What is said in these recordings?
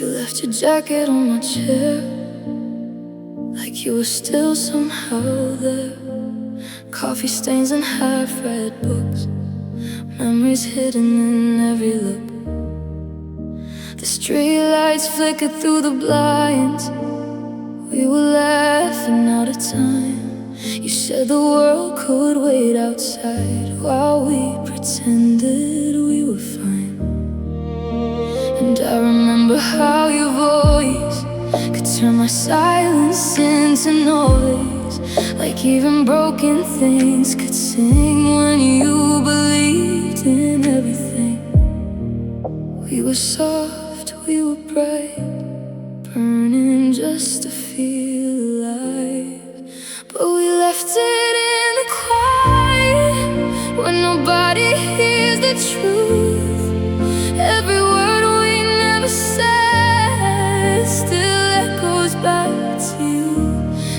You left your jacket on my chair, like you were still somehow there. Coffee stains and half-read books, memories hidden in every look. The streetlights flickered through the blinds. We were laughing out of time. You said the world could wait outside while we pretended we were fine. And I remember how your voice could turn my silence into noise, like even broken things could sing when you believed in everything. We were soft, we were bright, burning just to feel alive. But we left it in the quiet, when nobody hears the truth. Every word we never said still echoes back to you.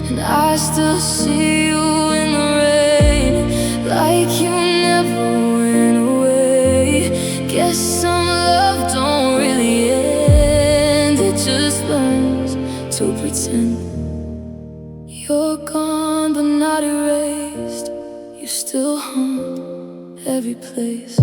And I still see you in the rain, like you never went away. Guess some love don't really end, it just learns to pretend. You're gone but not erased, you still haunt every place.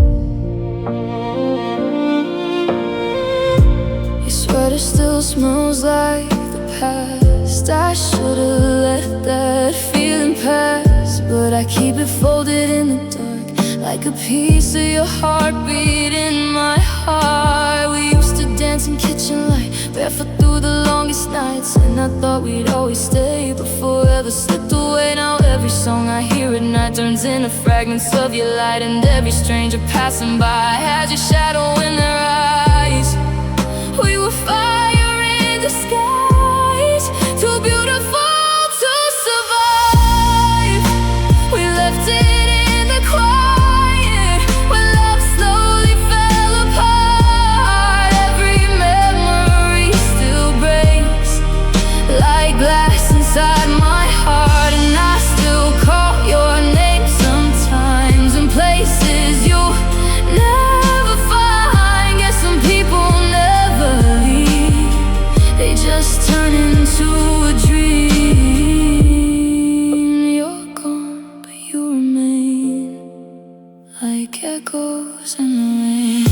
Your sweater still smells like the past. I should've let that feeling pass, but I keep it folded in the dark, like a piece of your heartbeat in my heart. We used to dance in kitchen light, barefoot through the longest nights, and I thought we'd always stay, but forever slipped away. Now every song I hear at night turns into fragments of your light, and every stranger passing by has your shadow in their eyes. We were fire in disguise, too beautiful to survive. We left it in the quiet, when love slowly fell apart. Every memory still breaks, like glass inside my heart. And I still call your name sometimes, in places you'll never find. Guess some people never leave, they just turn into a dream. You're gone, but you remain, like echoes in the rain.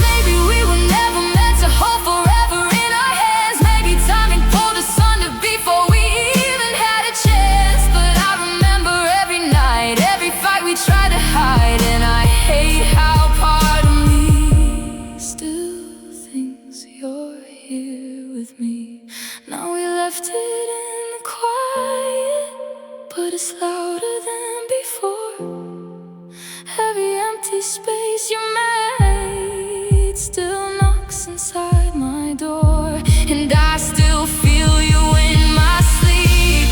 Maybe we were never meant to hold forever in our hands. Maybe timing pulled us under before we even had a chance. But I remember every night, every fight we tried to hide, and I hate how part of me still thinks you're here with me. Now we left it in the quiet, but it's louder than before. Every empty space you made still knocks inside my door, and I still feel you in my sleep,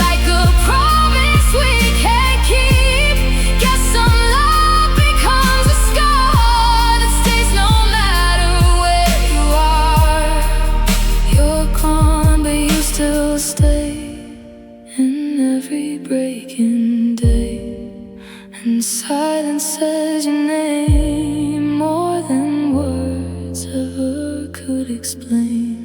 like a promise we can't keep. Guess some love becomes a scar that stays no matter where you are. You're gone, but you still stay in every breaking day, and silence says your name more than words ever could explain.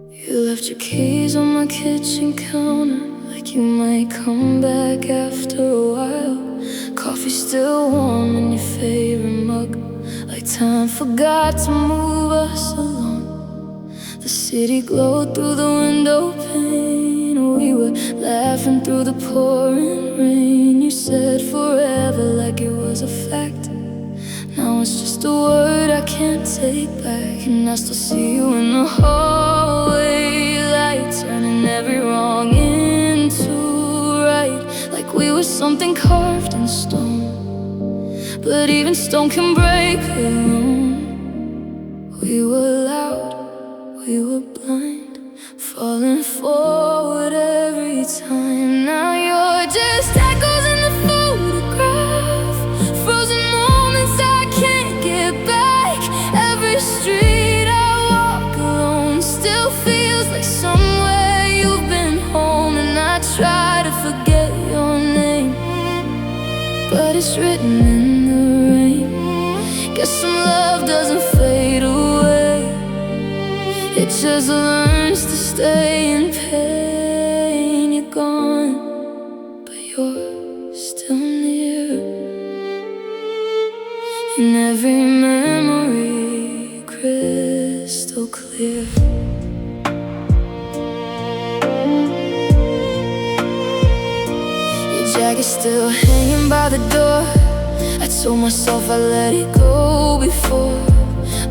You left your keys on my kitchen counter, like you might come back after a while. Coffee still warm in your favorite mug, like time forgot to move us along. The city glowed through the window pane, we were laughing through the pouring rain. You said forever like it was a fact. Now it's just a word I can't take back, and I still see you in the hallway light, turning every wrong into right, like we were something carved in stone. but even stone can break alone. We were loud, we were blind, falling forward every time. Now you're just echoes in the photograph, frozen moments I can't get back. Every street I walk alone still feels like somewhere you've been home. And I try to forget your name, but it's written in the rain. Guess some love doesn't fade away, it just learns to stay in pain. You're gone, but you're still near, in every memory crystal clear. Your jacket's still hanging by the door. I told myself I'd let it go before,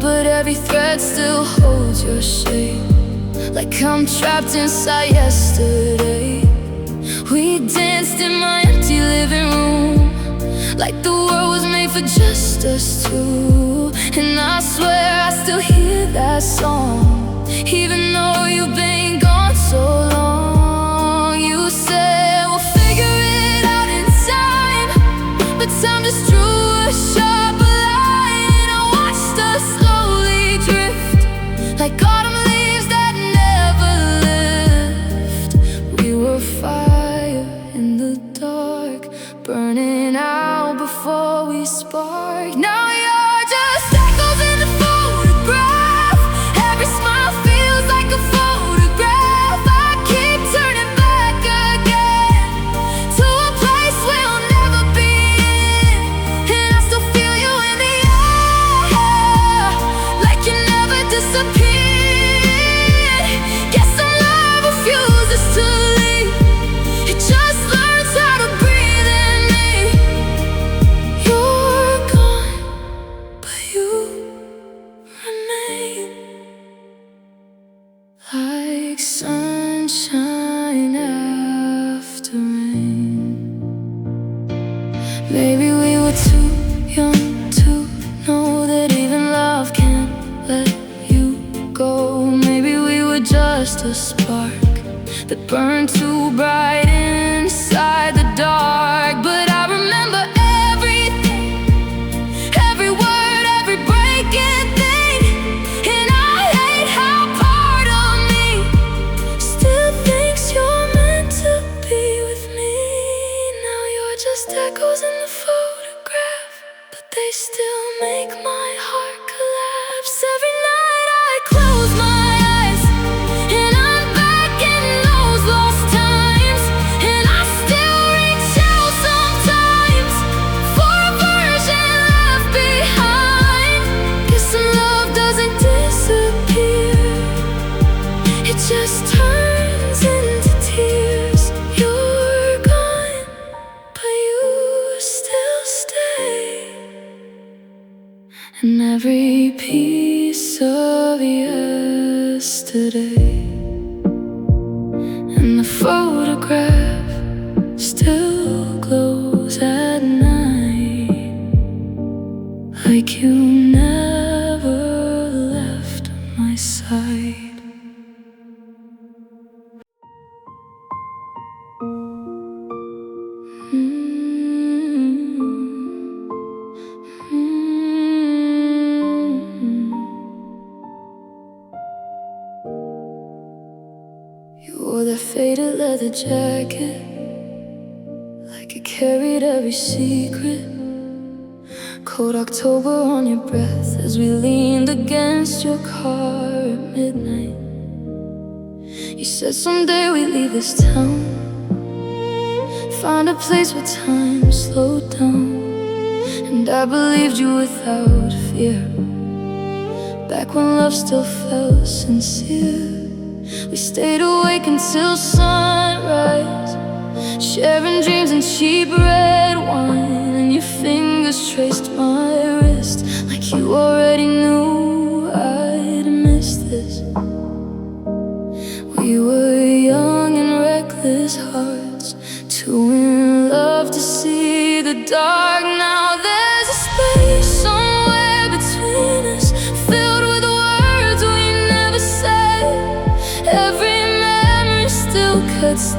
but every thread still holds your shape, like I'm trapped inside yesterday. We danced in my empty living room, like the world was made for just us two. And I swear I still hear that song, even though you've been gone so long. You said we'll figure it out in time, but time just drew a sharp line. I watched us slowly drift, like autumn leaves that never lift. We were fire in the dark, burning out before we spark. Now you're just echoes in the photograph. Every smile feels like a photograph. I keep turning back again to a place we'll never be in, and I still feel you in the air, like you never disappeared. Guess some love refuses to leave, it just learns how to breathe in me. You're gone, but you remain, like sunshine after rain. Maybe we were too young to know that even love can't let you go. Maybe we were just a spark that burned too bright inside the dark. But I remember everything, every word, every breaking thing. And I hate how part of me still thinks you're meant to be with me. Now you're just echoes in the photograph, but they still make my heart collapse. Every night I close my eyes, and I'm back in those lost times. And I still reach out sometimes for a version left behind. Guess some love doesn't disappear, it just turns into tears. You're gone, but you still stay, and every piece of yesterday, and the photograph still glows at night, like you never left my side. You wore that faded leather jacket, like it carried every secret. Cold October on your breath as we leaned against your car at midnight. You said someday we'd leave this town, find a place where time slowed down. And I believed you without fear, back when love still felt sincere. We stayed awake until sunrise, sharing dreams and cheap red wine. And your fingers traced my wrist, like you already knew I'd miss this. We were young and reckless hearts, too in love to see the dark. Now there's a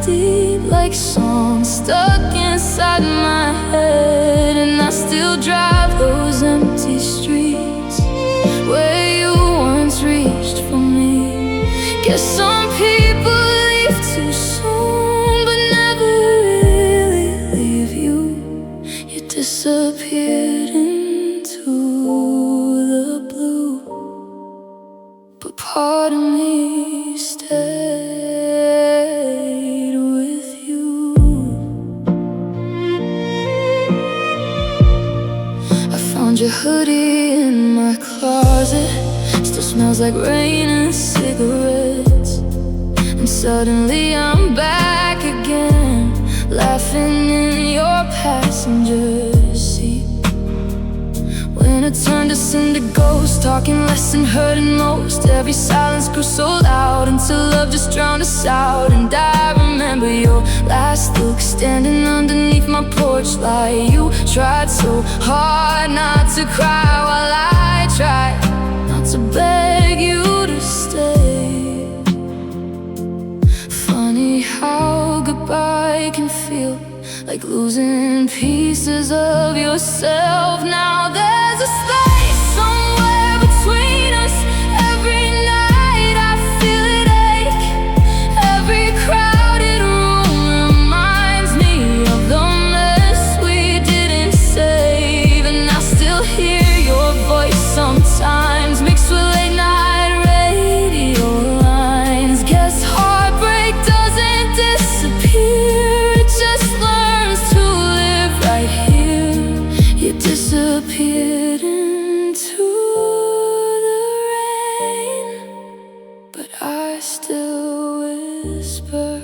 deep like songs stuck inside my head. And I still drive those empty streets where you once reached for me. Guess some people leave too soon, but never really leave you. You disappeared into the blue, but part of me stayed with you. I found your hoodie in my closet, still smells like rain and cigarettes. And suddenly I'm back again, laughing in your passenger seat. When it turned us into ghosts, talking less and hurting most. Every silence grew so loud until love just drowned us out. And I remember your last look, standing underneath my porch light. You tried so hard not to cry while I tried not to beg you to stay. Funny how goodbye can feel like losing pieces of yourself. Now there's a space somewhere between us. Every night I feel it ache. Every crowded room reminds me of the mess we didn't save. And I still hear your voice sometimes, mixed with late night radio lines. Guess heartbreak doesn't disappear, it just learns to live right here. You disappeared into the rain, but I still whisper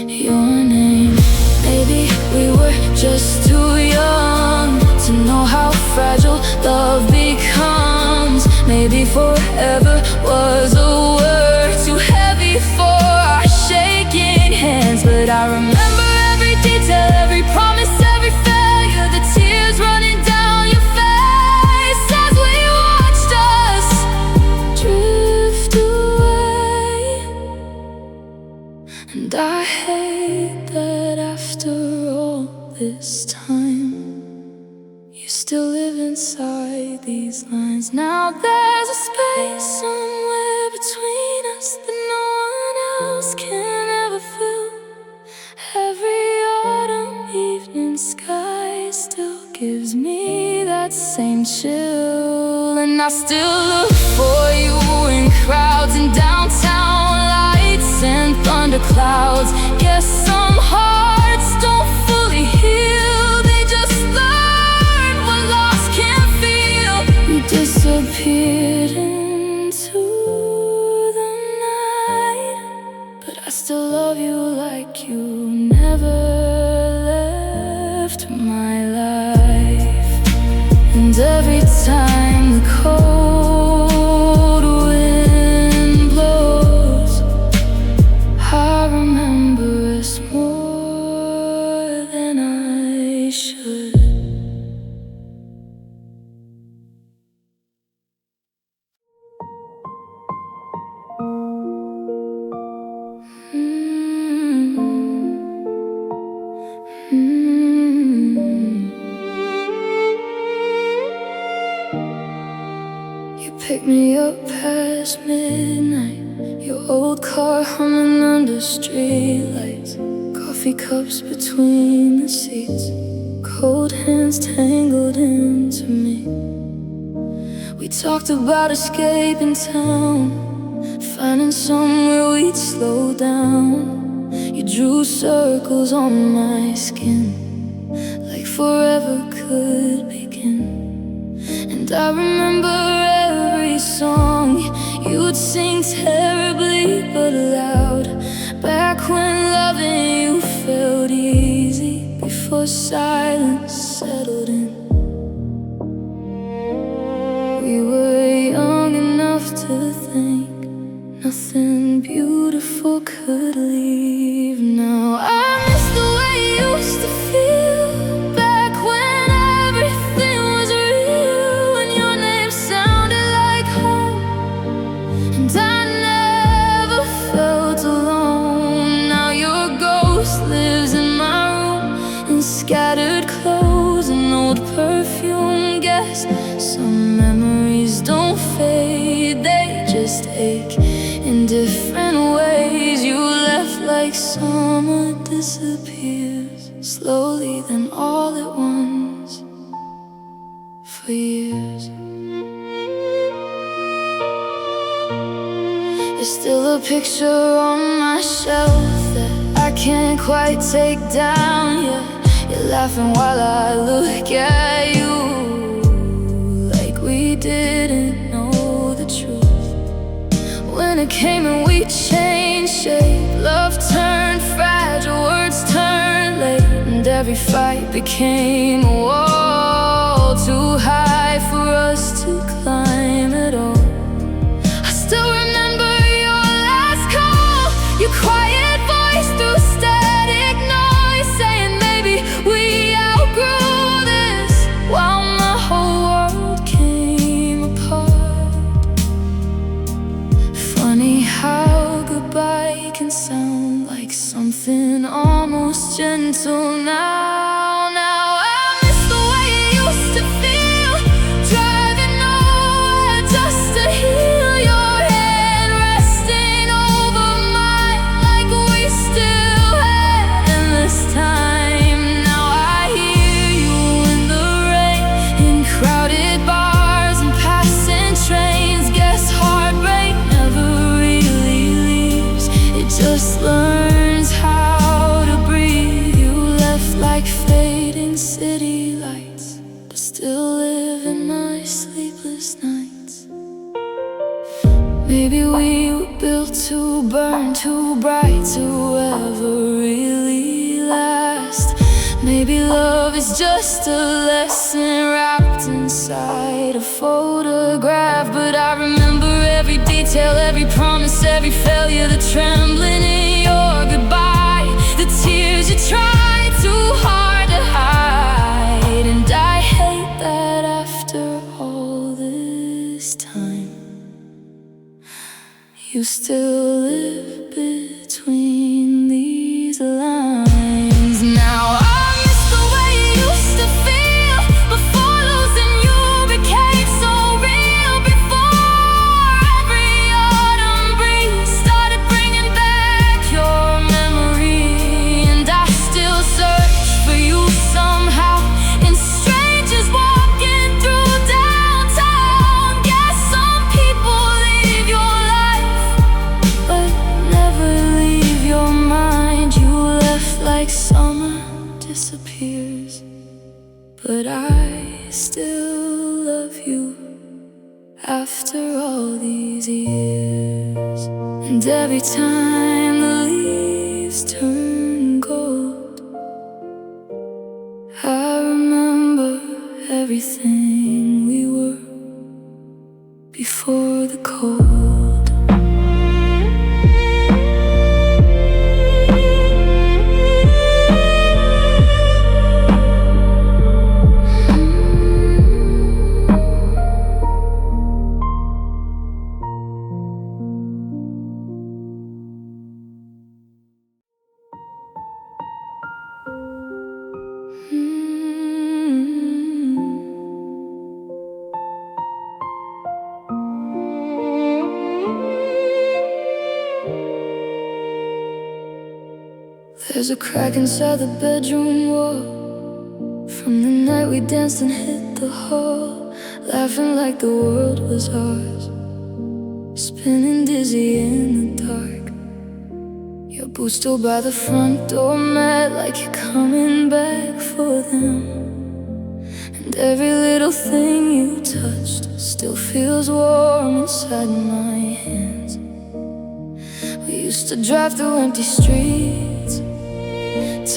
your name. Maybe we were just too young to know how fragile love becomes. Maybe forever was a word too heavy for our shaking hands. But I remember every detail, every promise, every failure, the tears running down your face as we watched us drift away. And I hate that after all this time you still live inside these lines. Now there's a space somewhere between us that no one else can ever fill. Every autumn evening sky still gives me that same chill. And I still look for you in crowds and downtown lights and thunderclouds. Guess some hearts don't fully heal, they just learn what loss can feel. You disappeared into the night, but I still love you like you never left my life. And every time the cold wind blows, I remember us more than I should. You picked me up past midnight, your old car humming under streetlights. Coffee cups between the seats, cold hands tangled into me. We talked about escaping town, finding somewhere we'd slow down. You drew circles on my skin, like forever could begin. And I remember every song you'd sing terribly but loud, back when loving you felt easy, before silence settled in. We were young enough to think nothing beautiful could leave. Now I miss the way it used to feel, back when everything was real, and your name sounded like home, and I never felt alone. last. Some memories don't fade, they just ache in different ways. You left like summer disappears slowly, then all at once, for years. There's still a picture on my shelf that I can't quite take down yet. You're laughing while I look at you, like we didn't know the truth. When it came and we changed shape, love turned fragile, words turned late, and every fight became a wall too high for us to climb at all. I still remember your last call, your quiet voice through static noise, saying maybe we outgrew this, while my whole world came apart. Funny how goodbye can sound like something almost gentle now. Now I miss the way it used to feel, driving nowhere just to heal your hand resting over mine, like we still had endless time. Now I hear you in the rain, in crowded bars and passing trains. Guess heartbreak never really leaves, it just learns how to breathe. You left like fading city lights, but still live in my sleepless nights. Maybe we were built to burn, too bright to ever really last. Maybe love is just a lesson wrapped inside a photograph. But I remember every detail, every promise, every failure, the trembling in your goodbye, the tears you tried too hard to hide. And I hate that after all this time, you still live between these lines. Now I miss the way it used to feel, before losing you became so real. Before every autumn breeze started bringing back your memory. And I still search for you somehow, in strangers walking through downtown. Guess some people leave your life, but never leave your mind. You left like summer disappears, but I still love you after all these years. And every time the leaves turn gold, I remember everything we were before the cold. There's a crack inside the bedroom wall from the night we danced and hit the hall, laughing like the world was ours, spinning dizzy in the dark. Your boots still by the front door, mad like you're coming back for them. And every little thing you touched still feels warm inside my hands. We used to drive through empty streets,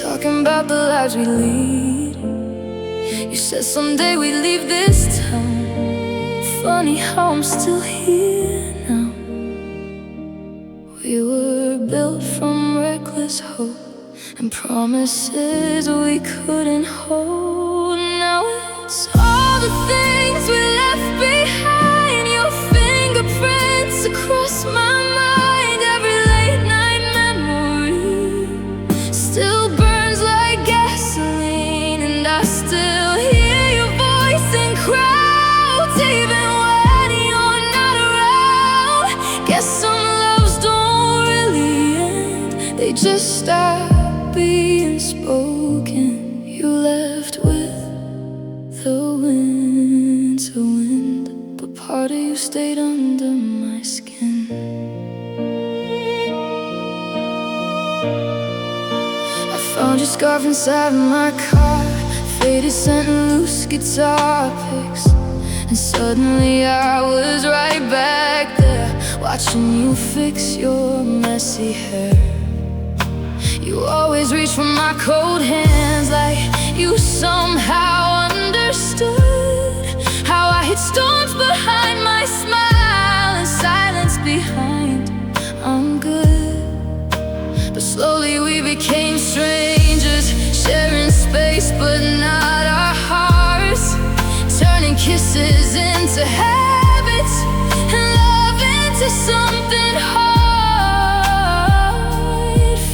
talking about the lives we lead. You said someday we'd leave this town. Funny how I'm still here now. We were built from reckless hope and promises we couldn't hold. Now it's all the things we left behind, your fingerprints across my mind. Every late night memory still burns like gasoline, and I still hear your voice and cry. stayed under my skin. I found your scarf inside my car, faded scent and loose guitar picks. And suddenly I was right back there, watching you fix your messy hair. You always reach for my cold hands, like you somehow understood how I hid storms behind my smile and silence behind I'm good. But slowly we became strangers, sharing space but not our hearts, turning kisses into habits and love into something hard.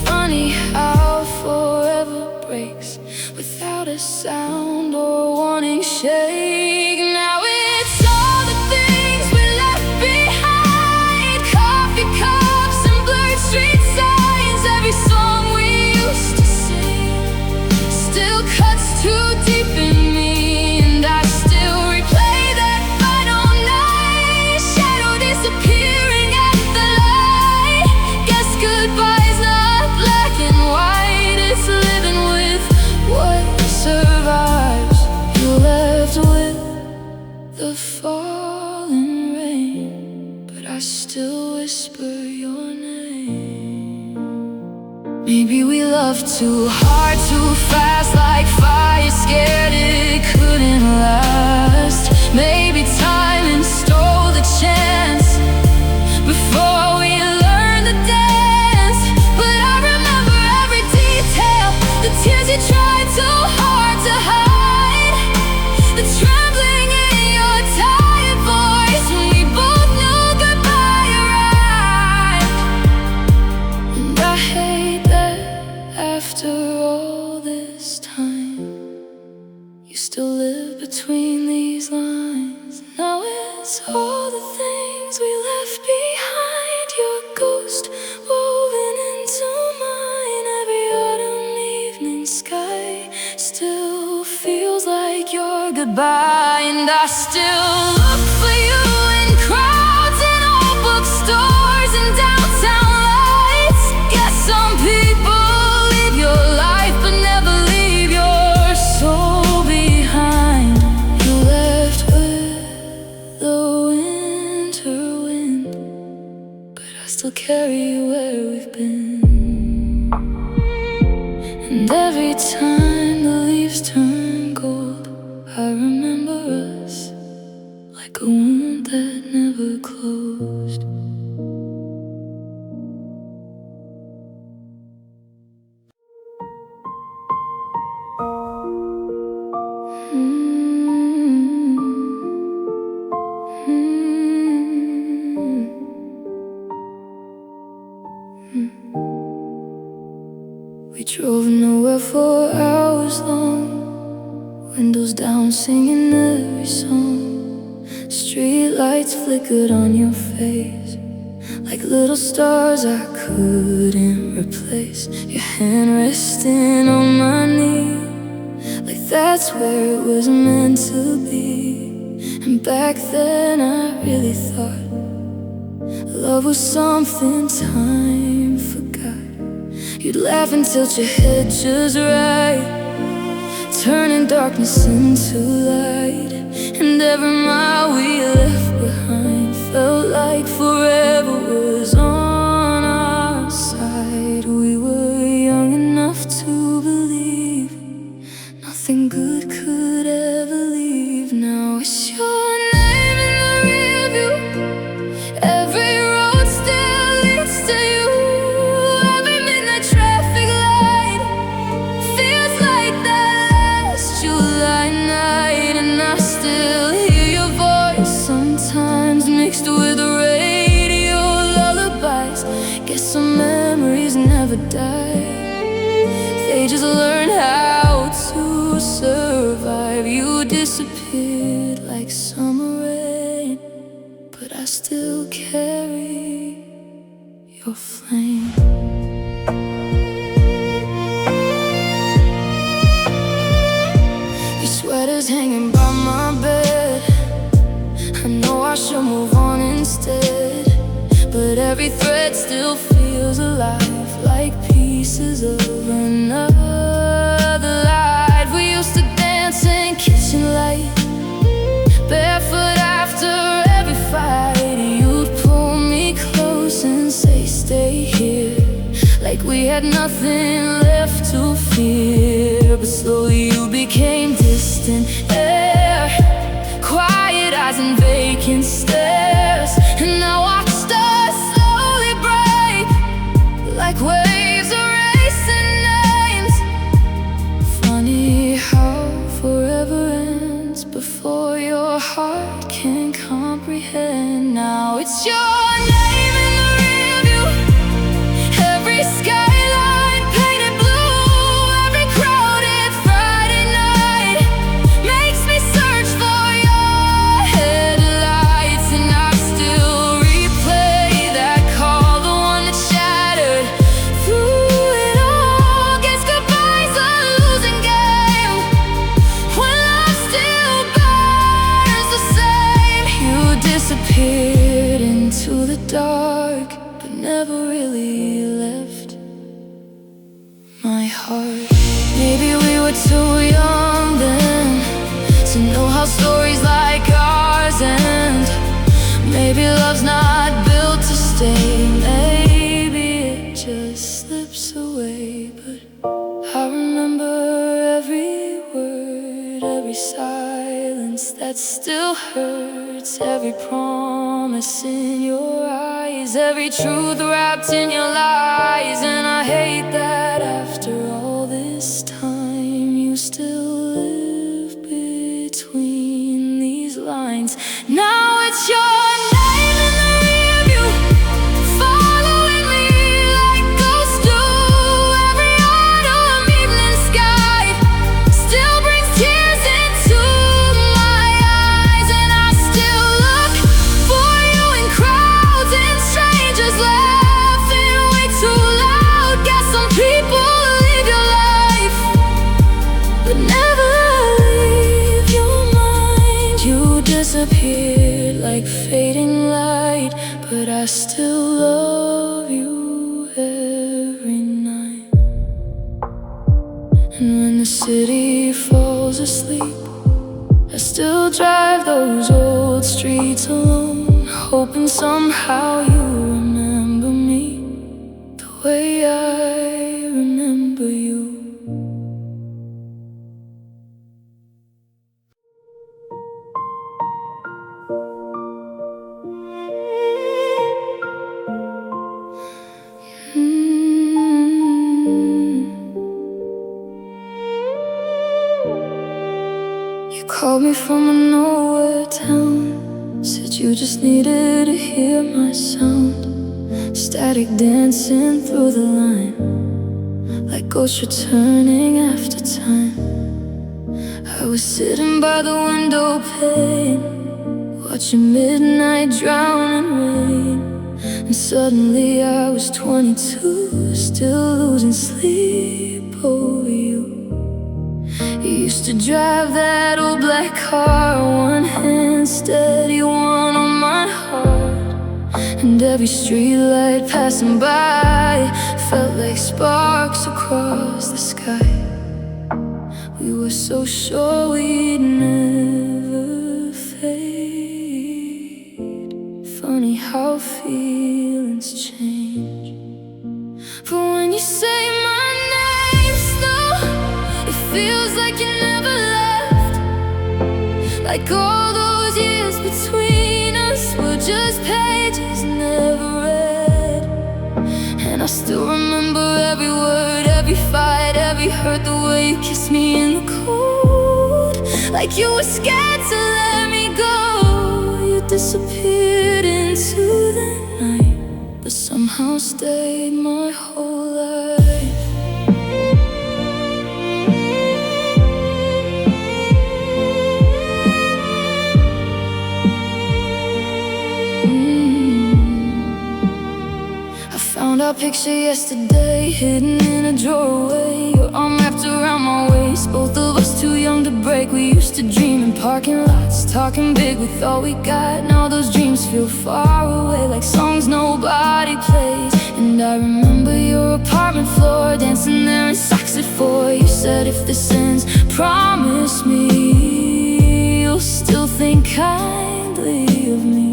Funny how forever breaks without a sound or warning shake. Now it's all the things we left behind, coffee cups and blurred street signs. Every song we used to sing still cuts too deep in me, and I still replay that final night, shadow disappearing at the light. Guess goodbye's not black and white, it's living with what survives. You left with the falling rain, but I still whisper your name. Maybe we loved too hard, too fast, like fire, scared it couldn't last. Maybe timing stole the chance before we learned to dance. But I remember every detail, the tears you tried too hard to hide, the trembling in your tired voice when we both knew goodbye arrived. And I hate that after all this time you still live between these lines. Now it's all the things we left behind, your ghost woven into mine. Every autumn evening sky still feels like your goodbye, and I still look for you in crowds, in old bookstores and downtown lights. Guess some people live your life but never leave your soul behind. You left with the winter wind, but I still carry you where we've been. And every time the leaves turn gold, I remember us like a wound that never closed. We drove nowhere for hours long, windows down, singing every song. Street lights flickered on your face like little stars I couldn't replace. Your hand resting on my knee, like that's where it was meant to be. And back then I really thought love was something time forgot. You'd laugh and tilt your head just right, turning darkness into light. And every mile we left behind felt like forever was on our side. We were young enough to believe nothing good could ever leave. Now it's your name in the rearview, every road still leads to you. Every midnight traffic light feels like that last July night. And I still hear your voice, sometimes mixed with radio lullabies. Guess some memories never die, they just learn how to survive. You disappeared like summer rain, but I still carry your flame. Your sweater's hanging by my bed, I know I should move on, every thread still feels alive, like pieces of another life. We used to dance in kitchen light, barefoot after every fight. You'd pull me close and say, stay here, like we had nothing left to fear. But slowly you became distant air, quiet eyes and vacant stares. And I watched us slowly break, like waves erasing names. Funny how forever ends before your heart can comprehend. Now it's your name in the rearview, every skyline painted blue, every crowded Friday night makes me search for your headlights. And I still replay that call, the one that shattered through it all. Guess goodbye's a losing game when love still burns the same. You disappeared into the dark, but never really left my heart. Maybe we were too young then to know how stories like ours end. Maybe love's not built to stay, maybe it just slips away. But I remember every word, every silence that still hurts, every promise in your eyes, every truth wrapped in your lies. And I hate that after all this time you still live between these lines. Now it's your name in the rearview, following me like ghosts do. Every autumn evening sky still brings tears into my eyes. And I still look for you in crowds and strangers laughing way too loud. Guess some people live your life, but never leave your mind. You disappeared like fading light, but I still love you every night. And when the city falls asleep, I still drive those old streets alone, hoping somehow you remember me the way I remember you. You called me from a nowhere town, said you just needed to hear my sound. Static dancing through the line, like ghosts returning after time. I was sitting by the window pane, watching midnight drown in rain. And suddenly I was 22, still losing sleep over you. You used to drive that old black car, one hand steady, one on my heart. And every streetlight passing by felt like sparks across the sky. We were so sure we'd never fade. Funny how feelings change. But when you say my name still, it feels like you never left. Like all those years between us were just pages never read. And I still remember every word, every fight, every hurt, the way you kissed me in the cold, like you were scared to let me go. You disappeared into the night, but somehow stayed my whole life. I found our picture yesterday, hidden in a drawer away. Your arm wrapped around my waist, both of us too young to break. We used to dream in parking lots, talking big with all we got. Now those dreams feel far away, like songs nobody plays. And I remember your apartment floor, dancing there in socks at 4. You said if this ends, promise me you'll still think kindly of me.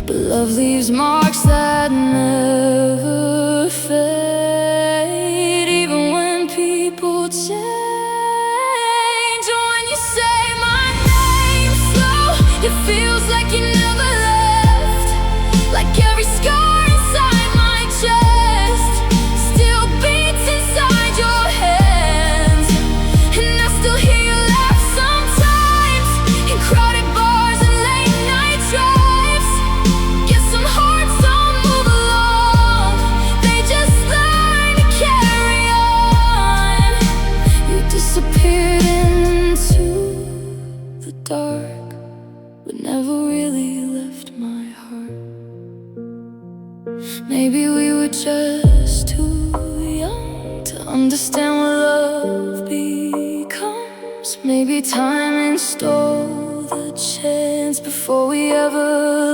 But love leaves marks that never fade, even when people change. When you say my name slow, it feels like you never left. Like every scar inside my chest still beats inside your hands. And I still hear you laugh sometimes in crowded bars and late night drives. Guess some hearts don't move along, they just learn to carry on. You disappeared into the dark, but never really left my heart. Maybe we were just too young to understand what love becomes. Maybe timing stole the chance before we ever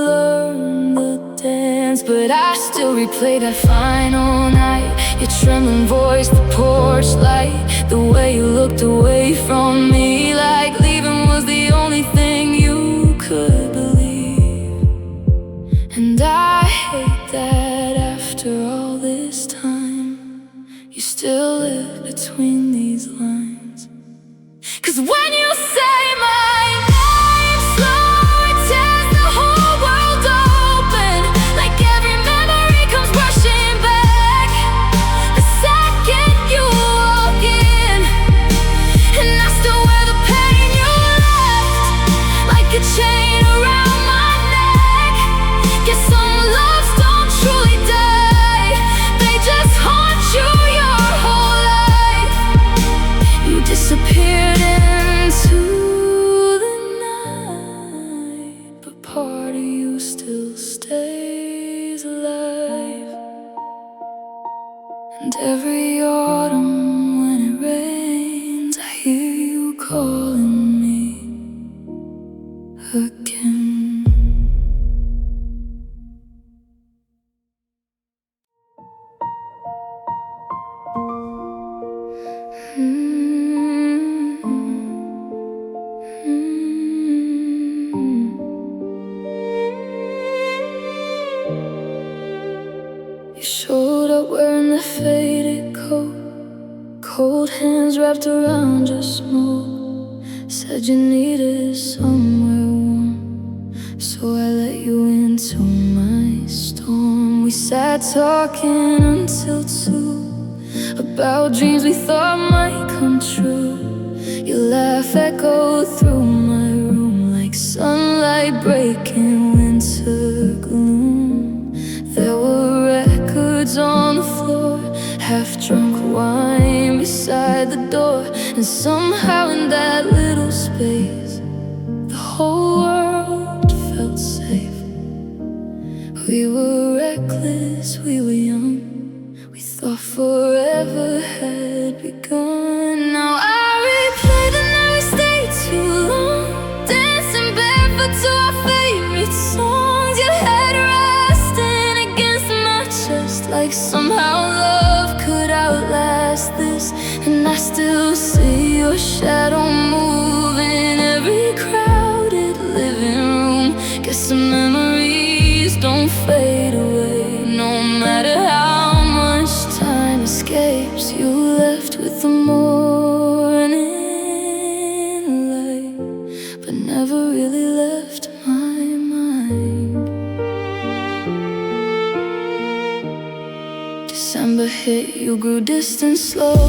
learned the dance. But I still replay that final night, your trembling voice, the porch light, the way you looked away from me, like leaving was the only thing you could believe. And I hate that after all this time, you still live between these lines. 'Cause when you say my name slow, it tears the whole world open. Like every memory comes rushing back the second you walk in. And I still wear the pain you left, like a chain around my neck. Guess some loves don't truly die, they just haunt you your whole life. You disappeared into the night, but part of you still stays alive. And every autumn when it rains, I hear you calling me again. You showed up wearing the faded coat, cold hands wrapped around your smoke. Said you needed somewhere warm, so I let you into my storm. We sat talking until 2 about dreams we thought might come true. Your laugh echoed through my room like sunlight breaking winter gloom. There were records on the floor, half-drunk wine beside the door. And somehow in that little space, the whole world felt safe. We were reckless, we were young, we thought forever had begun. Now I replay the night we stayed too long, dancing barefoot to our favorite songs. Your head resting against my chest, like somehow love could outlast this. And I still see your shadow move in every crowded living room. Guess the memories don't fade away, no matter how much time escapes. You left with the morning light, but never really left my mind. December hit, you grew distant slow,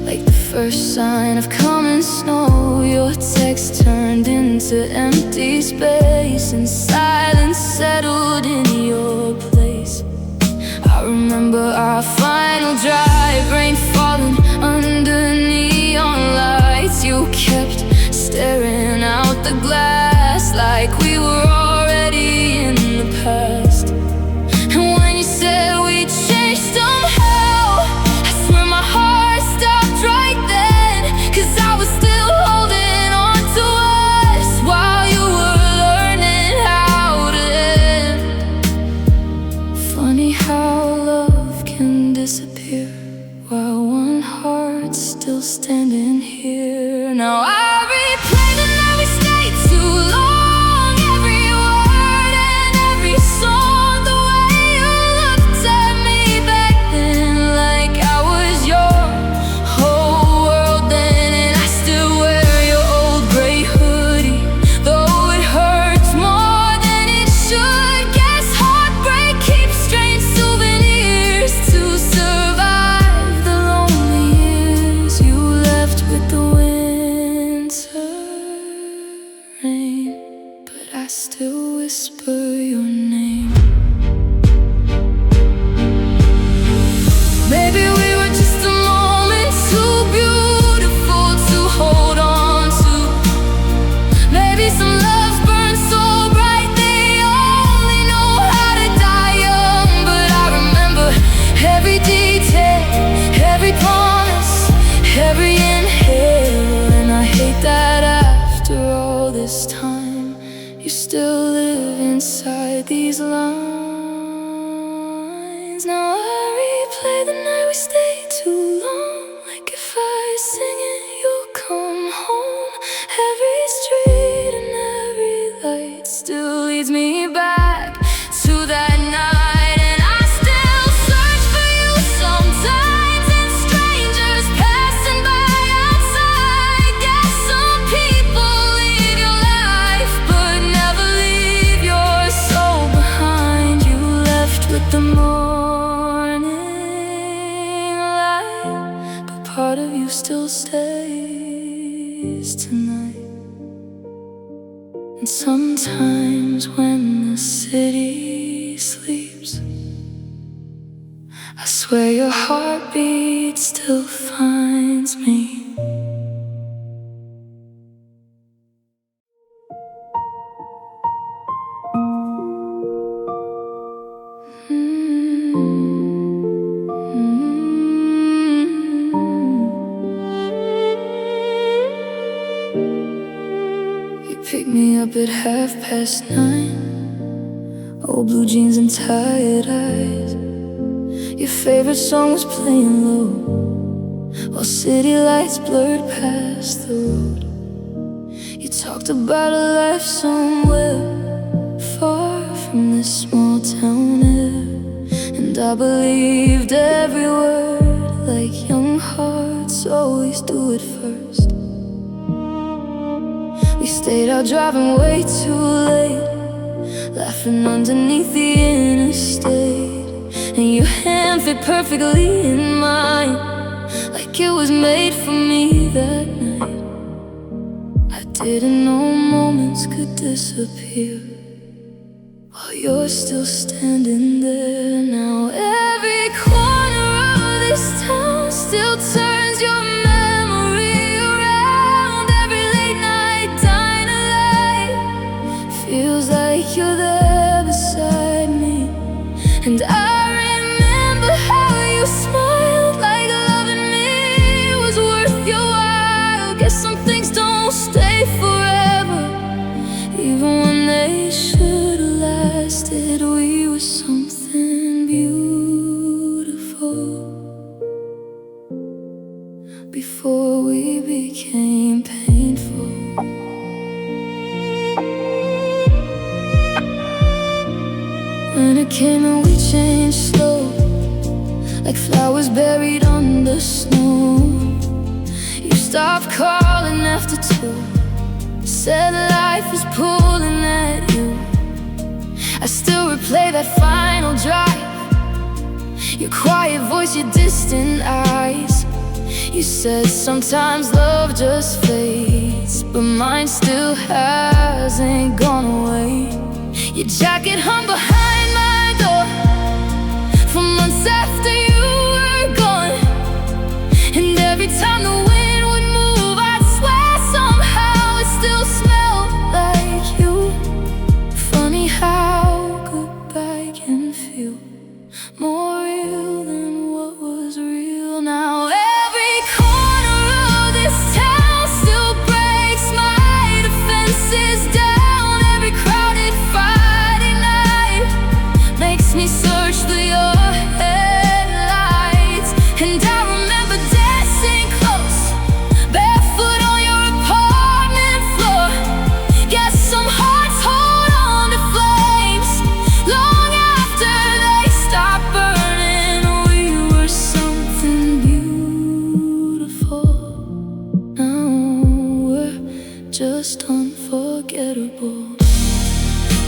like the first sign of coming snow. Your text turned into empty space, and silence settled in your place. I remember our final drive, rain falling under neon lights. You kept staring out the glass like we were already in the past. And when you said we'd change somehow, I swear my heart rain, but I still whisper your name. Maybe we were just a moment too beautiful to hold on to. Maybe some loves burn so bright they only know how to die young. But I remember every detail, every promise, every inhale. And I hate that after all this time you still live inside these lines. Now I replay the night we stayed too long. Like if I sing it, you'll come home. Every street and every light still leads me back to that night. And I still search for you sometimes in strangers passing by outside. Guess some people leave your life but never leave your soul behind. You left with the morning light, but part of you still stays tonight. And sometimes when the city sleeps, I swear your heartbeat still finds me. You pick me up at 9:30, old blue jeans and tired eyes. Your favorite song was playing low while city lights blurred past the road. You talked about a life somewhere far from this small town air, and I believed every word like young hearts always do at first. We stayed out driving way too late, laughing underneath the interstate, and your hand fit perfectly in mine, like it was made for me that night. I didn't know moments could disappear while you're still standing there. Now every corner of this town still turns your memory around. Every late night diner light feels like you're there beside me. And I remember how you smiled, like loving me was worth your while. Guess some things don't stay forever, even when they should have lasted. We were something beautiful before we became painful. When it came and we changed slow, like flowers buried under snow. You stopped calling after 2, said life was pulling at you. I still replay that final drive, your quiet voice, your distant eyes. You said sometimes love just fades, but mine still hasn't gone away. Your jacket hung behind my door for months after you were gone, and every time the wind would move, I'd swear somehow it still smelled like you. Funny how goodbye can feel more real than what was real. Now every corner of this town still breaks my defenses down. Every crowded Friday night makes me search for your headlights. And I remember dancing close, barefoot on your apartment floor. Guess some hearts hold on to flames long after they stop burning. We were something beautiful, now we're just unforgettable.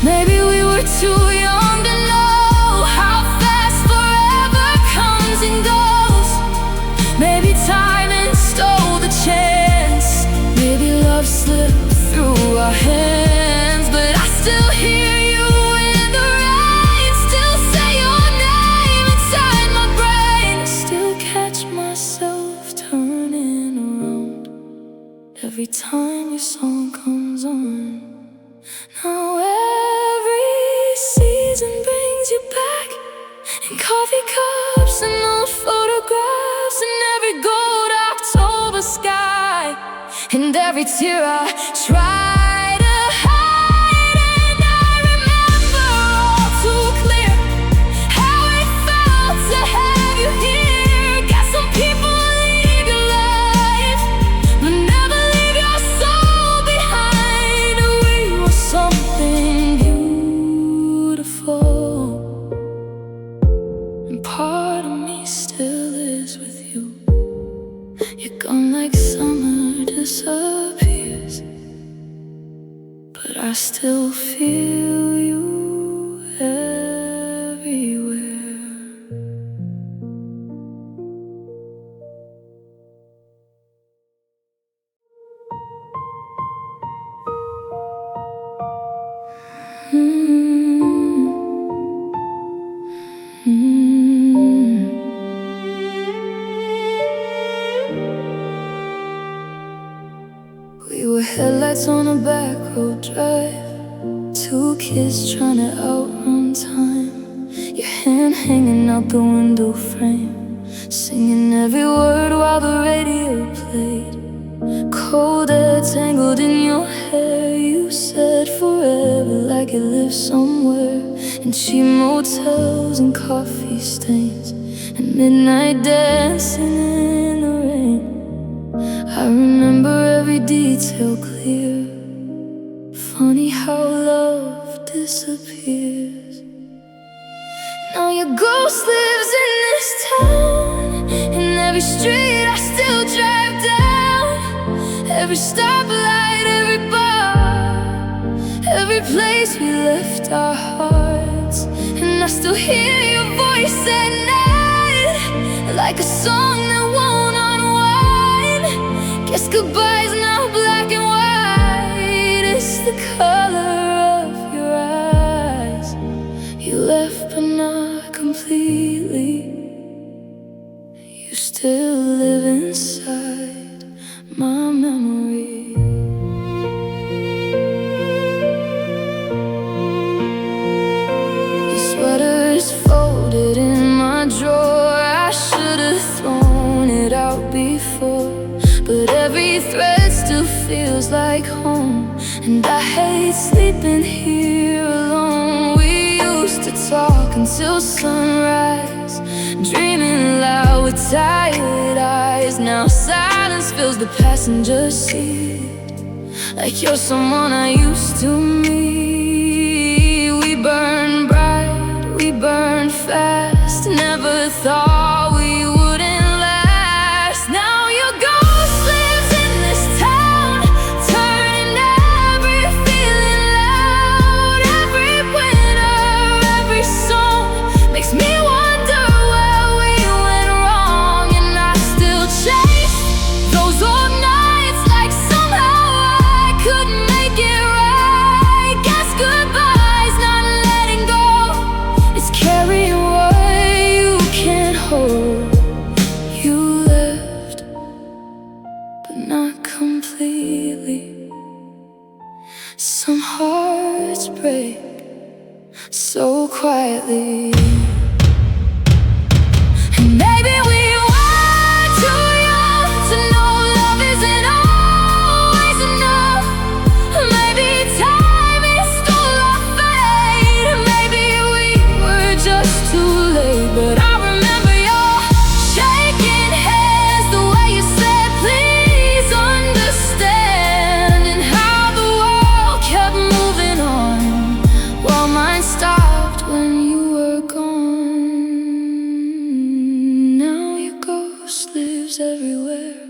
Maybe we were too young to know how fast forever comes and goes. Maybe timing stole the chance, maybe love slipped through our hands. every tear I try to hide. And I remember all too clear how it felt to have you here. Got some people leave your life, but never leave your soul behind. We were something beautiful, and part of me still is with you. You're gone like summer disappears, but I still feel you everywhere. We were headlights on a back road drive, two kids trying to outrun time. Your hand hanging out the window frame, singing every word while the radio played. Cold air tangled in your hair. You said forever like it lived somewhere, in cheap motels and coffee stains, and midnight dancing in the rain. I remember every detail clear. Funny how love disappears. Now your ghost lives in this town. In every street I still drive down, every stoplight, every bar, every place we left our hearts. And I still hear your voice at night, like a song that won't unwind. Guess goodbye's now black and white. It's the color of your eyes. You left but not completely. You still live inside my memory. Your sweater is folded in my drawer. I should have thrown it out before, but every thread still feels like home. And I hate sleeping here alone. We used to talk until sunrise, dreaming loud with tired eyes. Now silence fills the passenger seat, like you're someone I used to meet. We burn bright, we burn fast, never thought we wouldn't last. Now your ghost lives in this town, turning every feeling loud. Every winter, every song makes me wonder where we went wrong. And I still chase those old nights like somehow I could make it right. Guess goodbye's not letting go, it's carrying what you can't hold. You left, but not completely. Some hearts break so quietly. And maybe we were too young to know love isn't always enough. Maybe time it stole our fate. Maybe we were just too late. But I remember your shaking hands, the way you said please understand, and how the world kept moving on while mine stopped when you were gone. Now your ghost lives everywhere,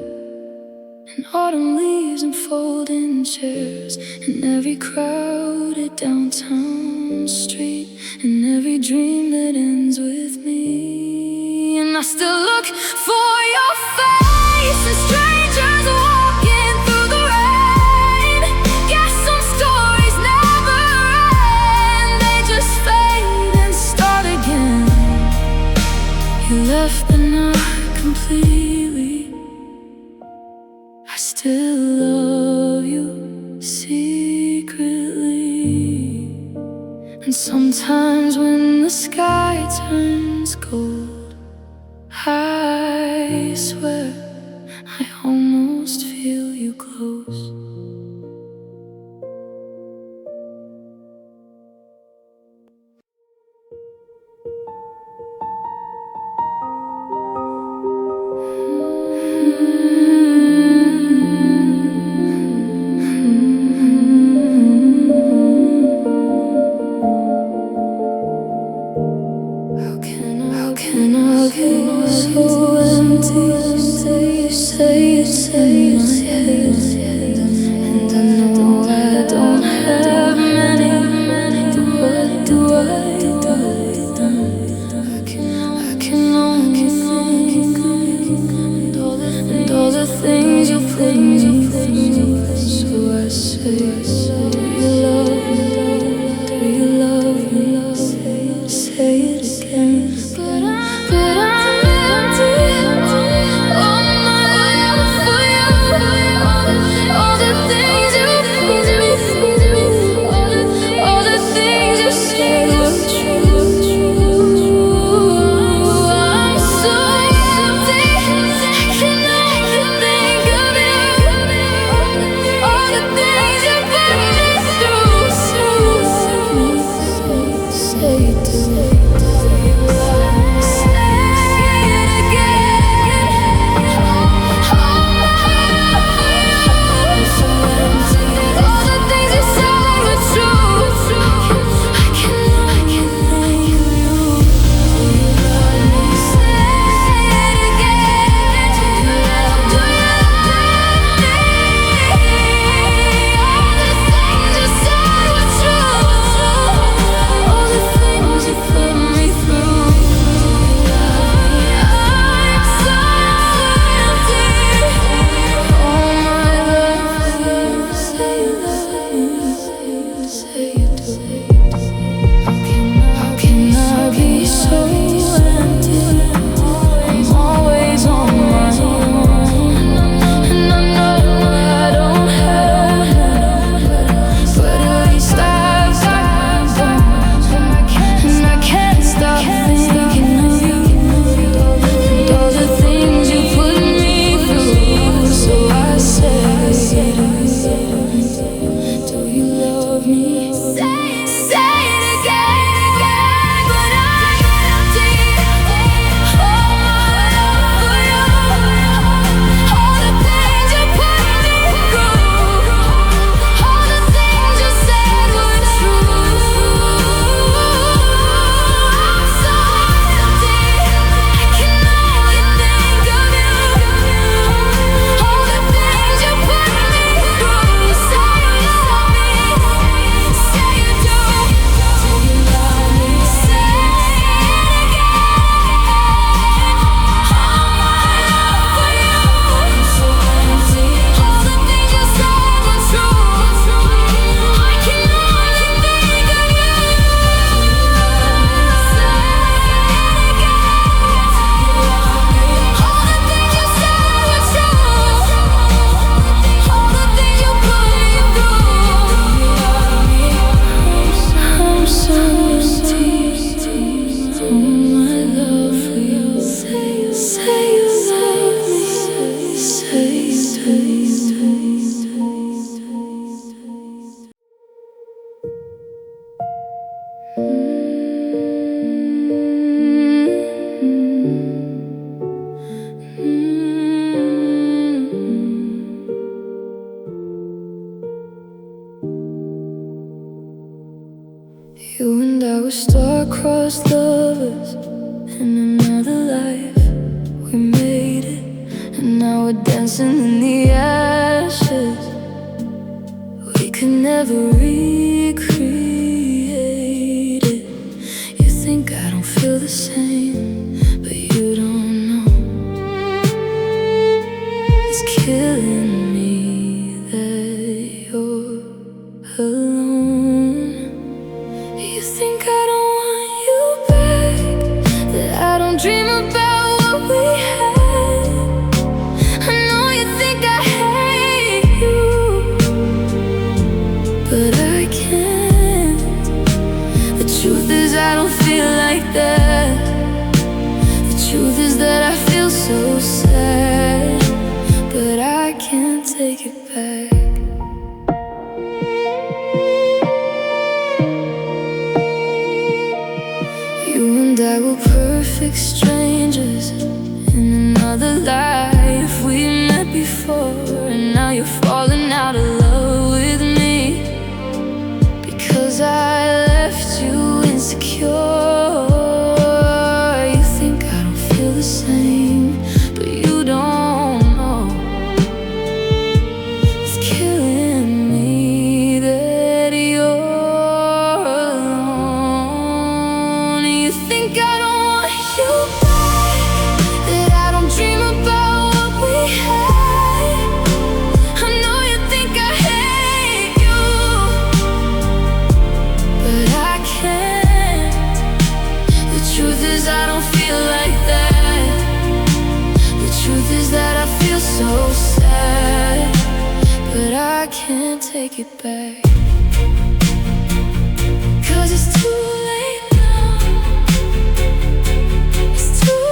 in autumn leaves and folding chairs, in every crowded downtown street, in every dream that ends with me. And I still look for your face in strangers walking through the rain. Guess some stories never end, they just fade and start again. You left but not completely. I still love you secretly. And sometimes when the sky turns gold, I swear I almost feel you close. say you do. How can I be so empty? I'm always on my own, and I know I don't have much, but at least I've got bones, and I can't stop thinking of you and all the things you put me through. So I say, do you love me? Say it again, but I'm empty. All my love for you, all the things you put me through, all the things you said were true. I'm so empty, I can only think of you, all the things you put me through. Say you love me, say you do. Do you love me? Say it again. All my love for you, I'm so empty. All the things you said were true. I can only think of you. Say it again. All the things you said were true. All the things you put me through. I'm so empty. All my love for you. Say you love me. Say you You and I were star-crossed lovers in another life. We made it, and now we're dancing in the ashes. We could never recreate it. You think I don't feel the same, but you don't know. It's killing me that you're alone. You think I don't want you back, that I don't dream about what we had. I know you think I hate you, but I can't. The truth is I don't feel like that. The truth is that I feel so sad, but I can't take it back. You and I were perfect strangers in another life. We met before, and now you're falling out of love with me because I left you insecure. You think I don't feel the same, but you don't know. It's killing me that you're alone. You think I don't want you back, that I don't dream about what we had. I know you think I hate you, but I can't. The truth is I don't feel like that. The truth is that I feel so sad, but I can't take it back. 'Cause it's too late now. It's too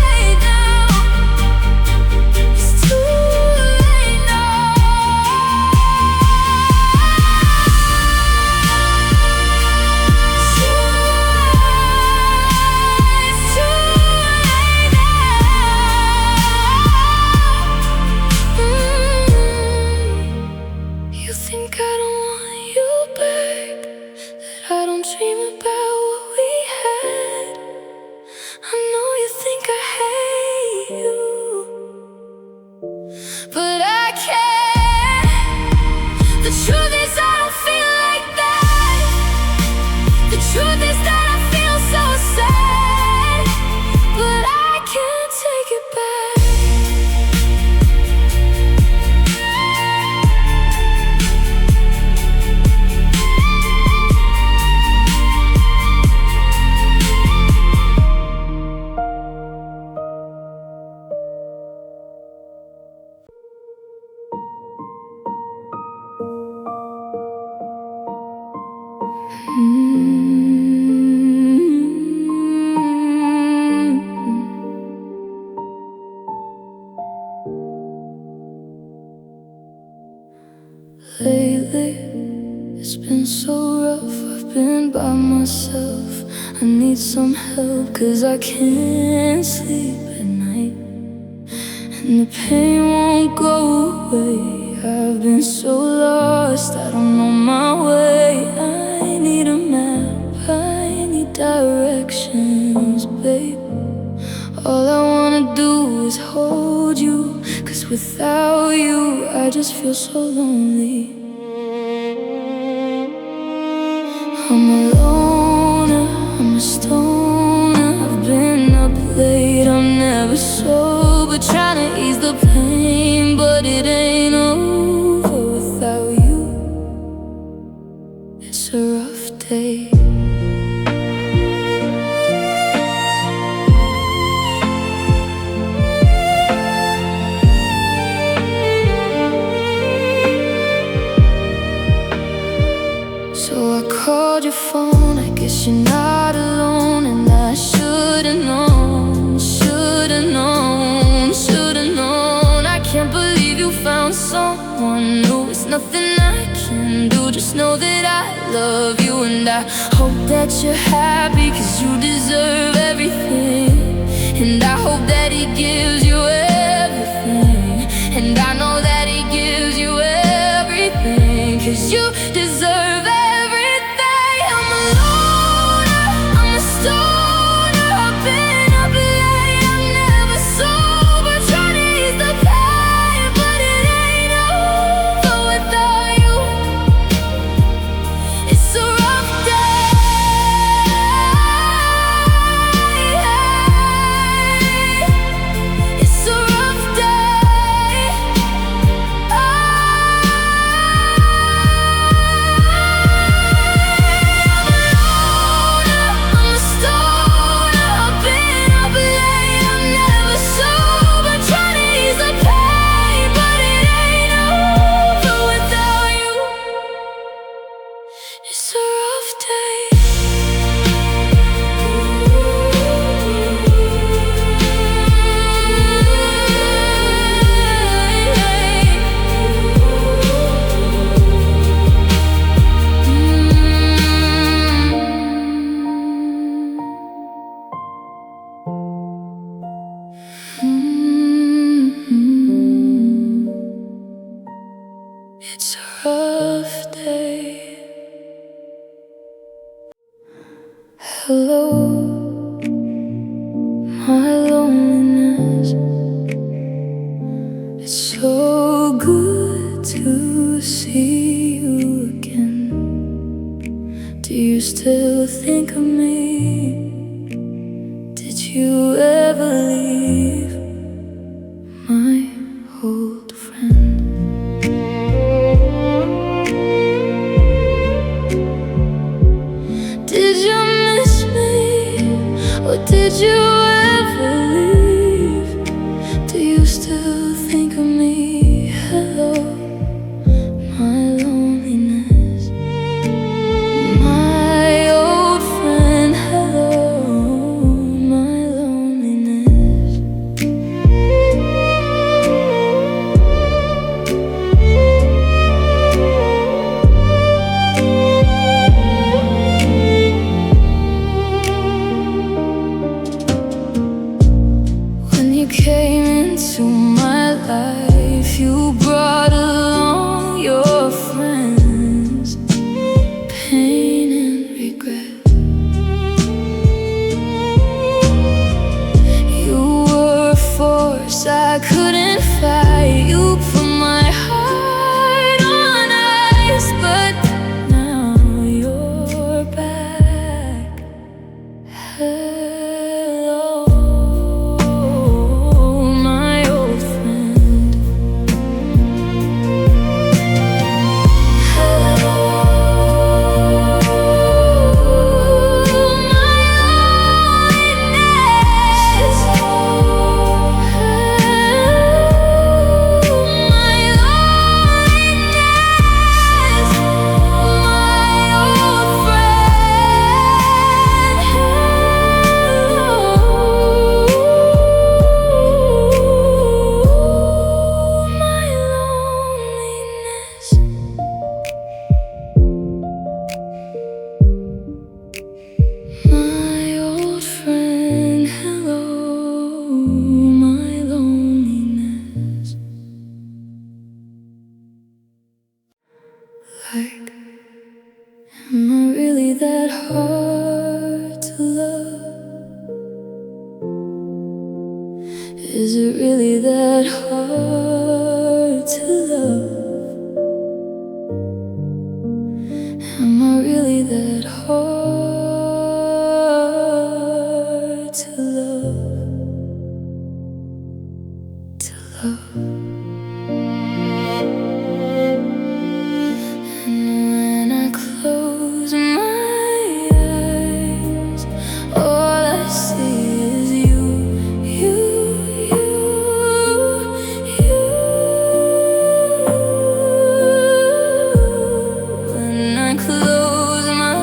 late now. It's too late now. It's too late now. You think I don't want It's been so rough, I've been by myself. I need some help, 'cause I can't sleep at night, and the pain won't go away. I've been so lost, I don't know my way. I need a map, I need directions, babe. All I wanna do is hold you, 'cause without you I just feel so lonely. I'm a loner, I'm a stoner. I've been up late, I'm never sober, trying to ease the pain, but it ain't over without you. It's a rough day. So I called your phone, I guess you're not alone. And I should've known, should've known, should've known. I can't believe you found someone new. It's nothing I can do, just know that I love you. And I hope that you're happy, 'cause you deserve everything. And I hope that he gives you everything. And I know that he gives you everything, 'cause you deserve everything. It's a rough day. It's a rough day. Hello, my loneliness. It's so good to see you again. Do you still think of me? Did you ever leave, my old friend? Did you miss me, or did you ever leave? Do you still think of me? Hello, my loneliness. My old friend, hello, my loneliness. that hard to love. And when I close my eyes, all I see is you, you, you, you. When I close my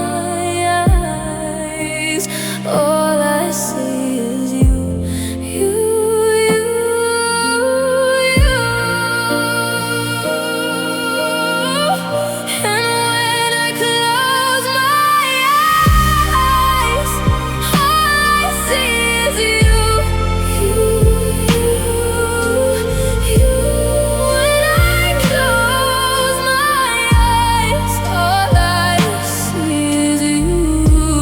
eyes, all I see is you, you, you, you. And when I close my eyes, all I see is you, you, you, you. When I close my eyes, all I see is you, you,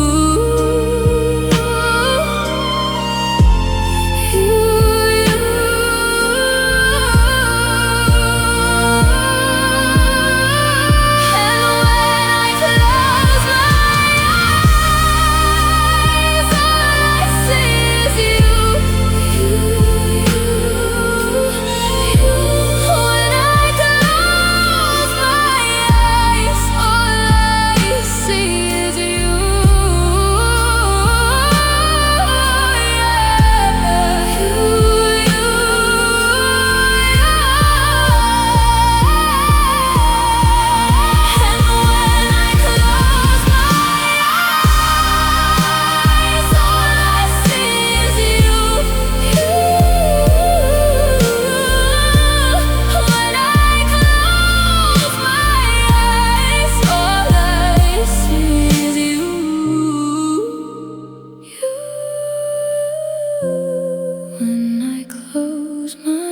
when I close my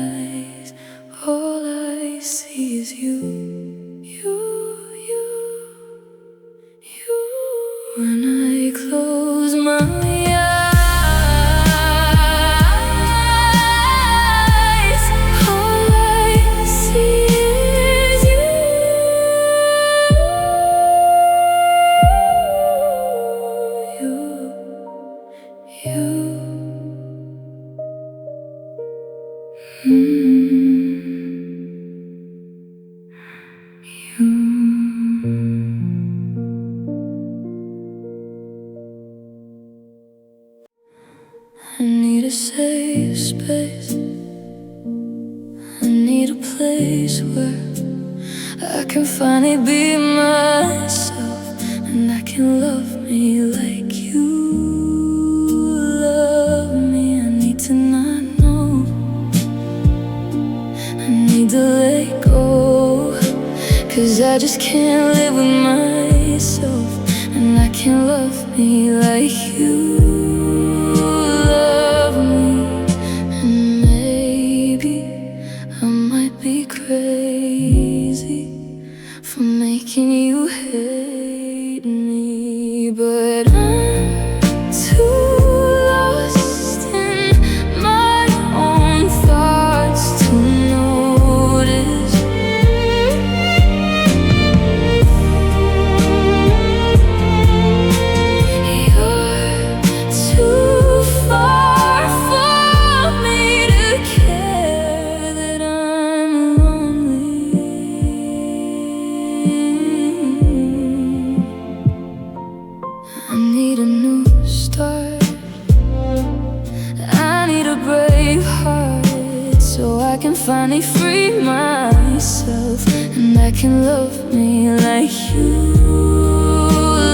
eyes, all I see is you, you, you, you. When I close my eyes, all I see is you, you, you. I need a safe space. I need a place where I can finally be myself, and I can love me like you love me. I need to not know. I need to let go, 'cause I just can't live with myself, and I can't love me like you love me. And maybe I might be crazy for making you hate me, but I'm too lost in my own thoughts to notice. You're too far for me to care that I'm lonely. I need a new start. I need a brave heart, so I can finally free myself, and I can love me like you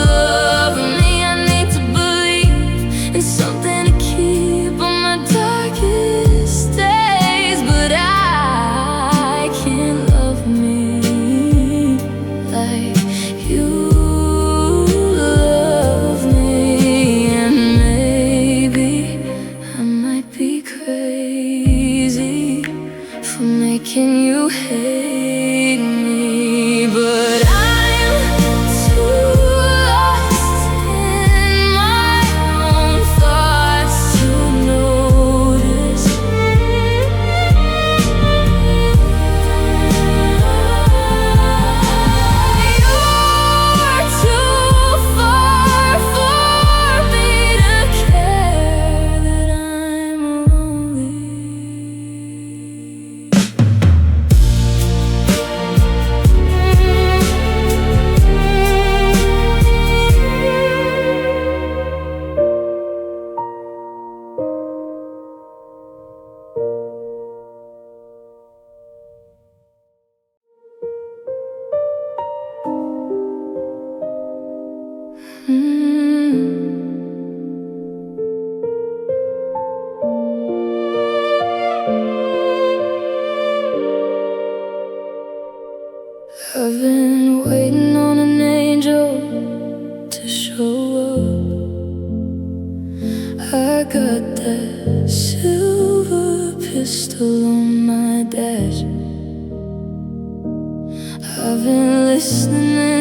love me. I need to believe in something to keep on my darkest days, but I can't love me like you love me. And maybe I might be crazy for making you hate me, but I'm too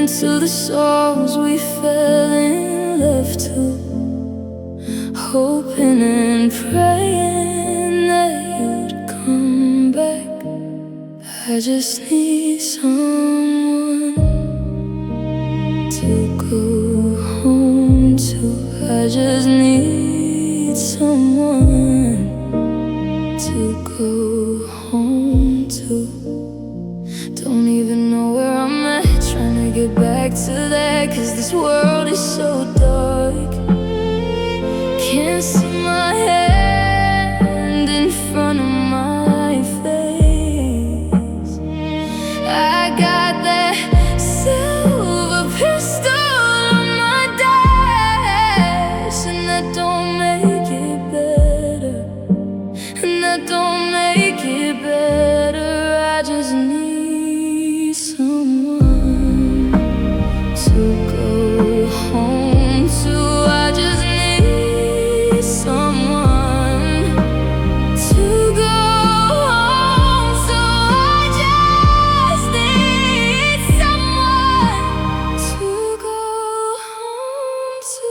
to the songs we fell in love to, hoping and praying that you'd come back. I just need someone to go home to. I just need someone to go home to. Don't even know where I'm at, trying to get back to that, 'cause this world is so dark. Can't see my hand in front of my face. I got that silver pistol on my dash, and that don't make it better, and that don't make it better. I just need someone to go home to. I just need someone to go home to. I just need someone to go home to.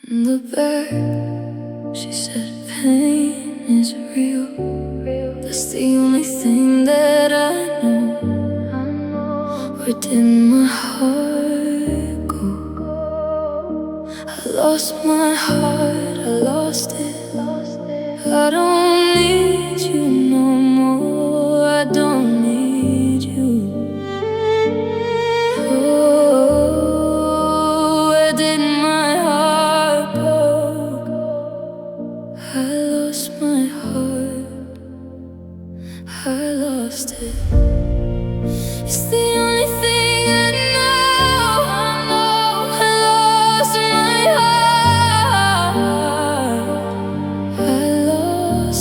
In the back, she said pain is real. That's the only thing that I know. Where did my heart go? I lost my heart, I lost it. I don't need you no more, I don't need you. Oh, where did my heart go? I lost my heart, I lost it. It's the only thing I know, I know. I lost my heart, I lost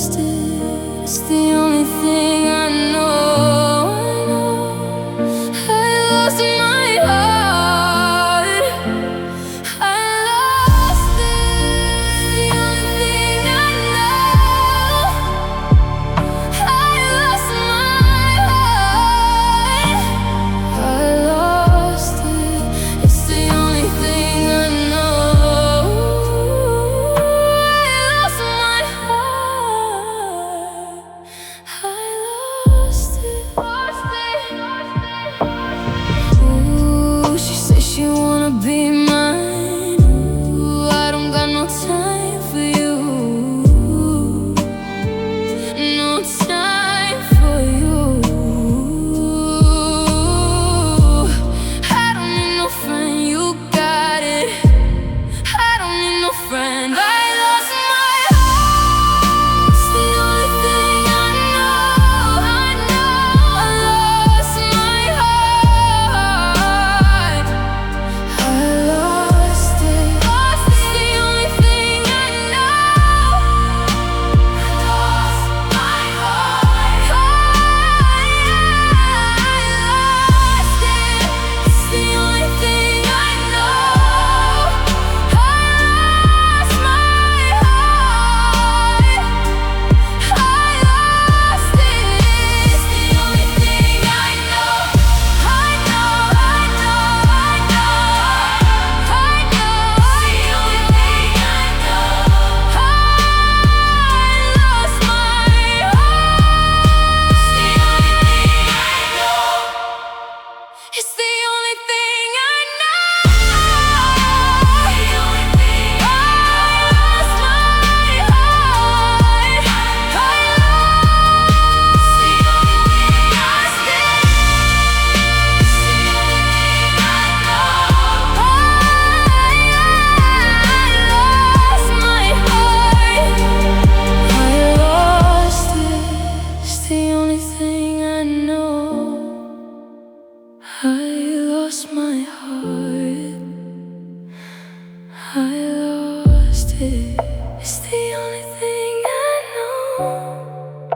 It's the only thing I know.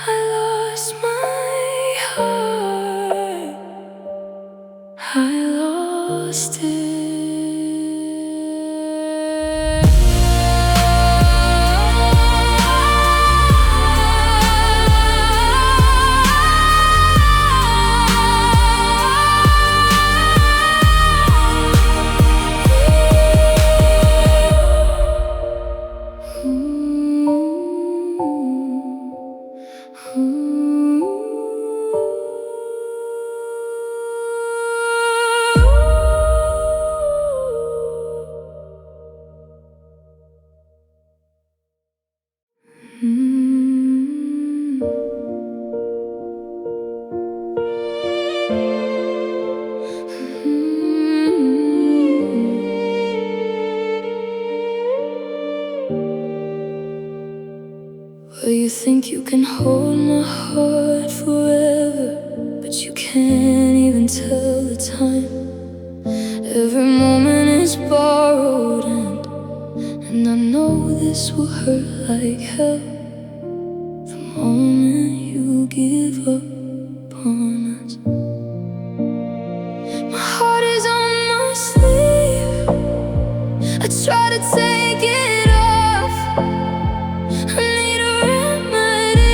I lost my heart, I lost it. Well, you think you can hold my heart forever, but you can't even tell the time. Every moment is borrowed, and I know this will hurt like hell. The moment you give up on us, my heart is on my sleeve. I try to take it off. I need a remedy,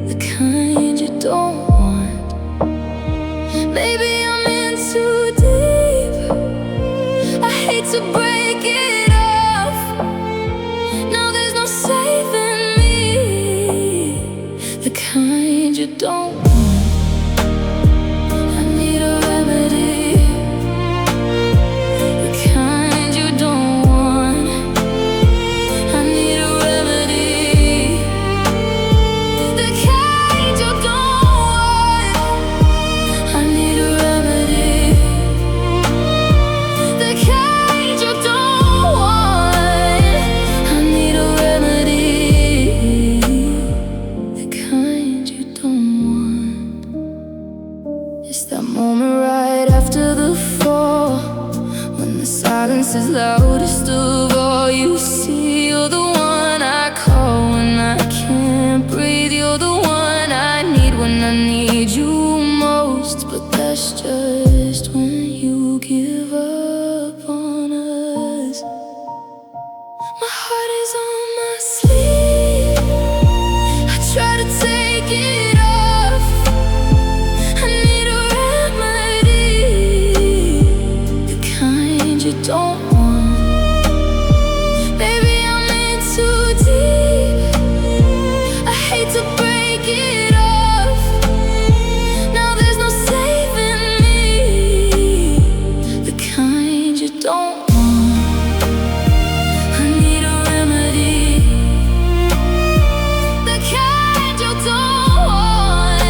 the kind you don't want. Maybe I'm in too deep. I hate to break it off. Now there's no saving me, the kind you don't want. I need a remedy, the kind you don't want. I need a remedy, the kind you don't want. I need a remedy, the kind you don't want. I need a remedy, the kind you don't want. It's that moment right after the fall, when the silence is loudest of all. You see, you're the one I call when I can't breathe. You're the one I need when I need you most. But that's just when you give up on us. My heart is on my sleeve. I try to take it off. I need a remedy, the kind you don't want. Maybe I'm in too deep. I hate to break it off. Now there's no saving me, the kind you don't want. I need a remedy, the kind you don't want.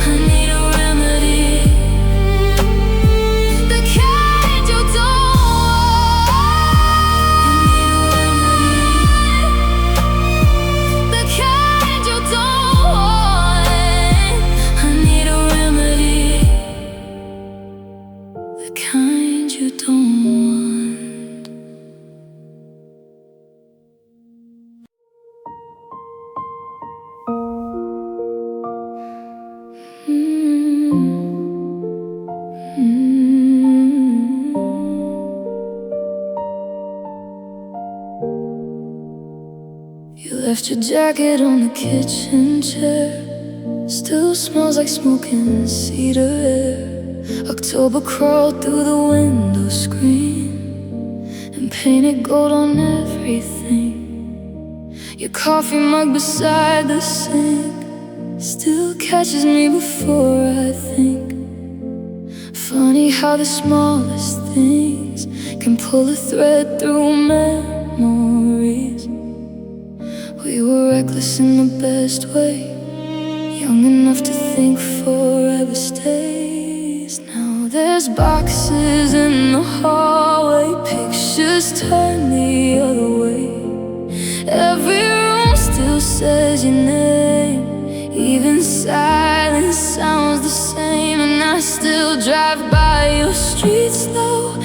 I need a remedy, the kind you don't want. The kind you don't want. I need a remedy, the kind you don't want. You left your jacket on the kitchen chair. Still smells like smoking cedar air. October crawled through the window screen and painted gold on everything. Your coffee mug beside the sink still catches me before I think. Funny how the smallest things can pull a thread through memories. We were reckless in the best way, young enough to think forever stays. Now there's boxes in the hallway, pictures turned the other way. Every room still says your name, even silence sounds the same. And I still drive by your street slow,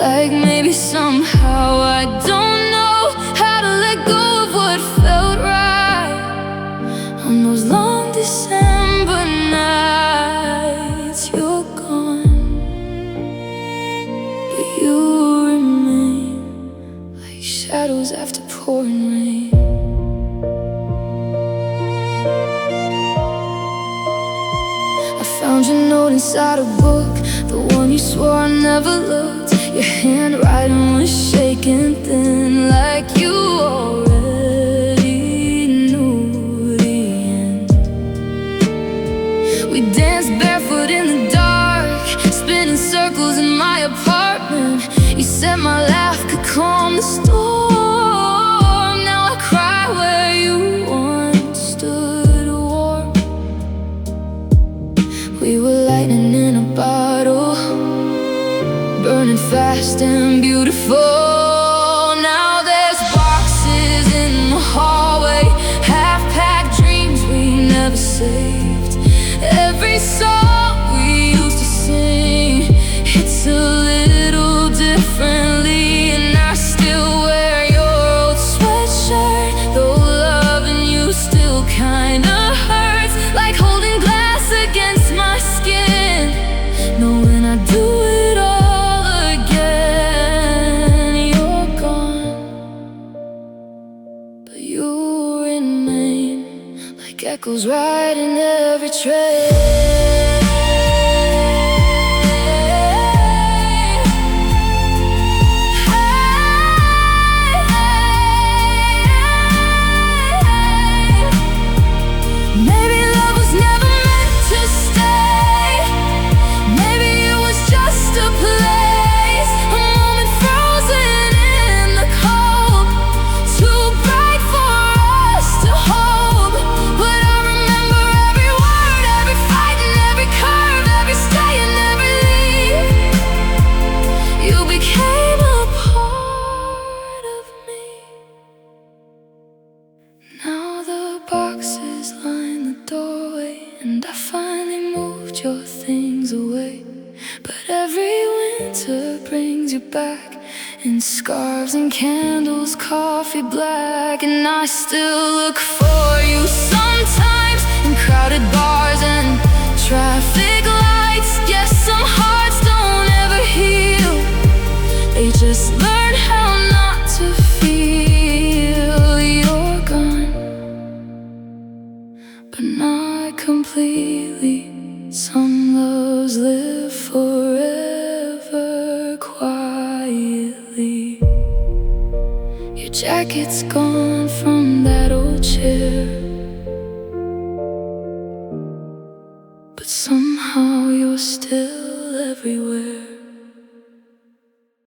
like maybe somehow now I don't know how to let go of what felt right on those long December nights. You're gone, but you remain like shadows after pouring rain. I found your note inside a book, the one you swore I never looked. Your handwriting was shaking thin, like you already knew the end. We danced barefoot in the dark, spinning circles in my apartment. You said my laugh could calm the storm. Now I cry where you once stood warm. We were lightning in a bottle, burning fast and beautiful. Now there's boxes in the hallway, half-packed dreams we never saved. Every song we used to sing hits a little differently, and I still wear your old sweatshirt, though loving you still kinda hurts, like holding glass against my skin, knowing I do it all again. You're gone, but you remain like echoes riding every train. Maybe love was never meant to stay. Maybe it was just a place, a moment frozen in the cold, too bright for us to hold. But I remember every word, every fight and every curve, every stay and every leave. You became a part of me. Now the boxes line the doorway, and I finally moved your things away. But every winter brings you back in scarves and candles, coffee black. And I still look for you sometimes in crowded bars and traffic lights. Yes, some hearts don't ever heal, they just learn how not to feel. You're gone, but not completely. Some loves live forever quietly. Your jacket's gone from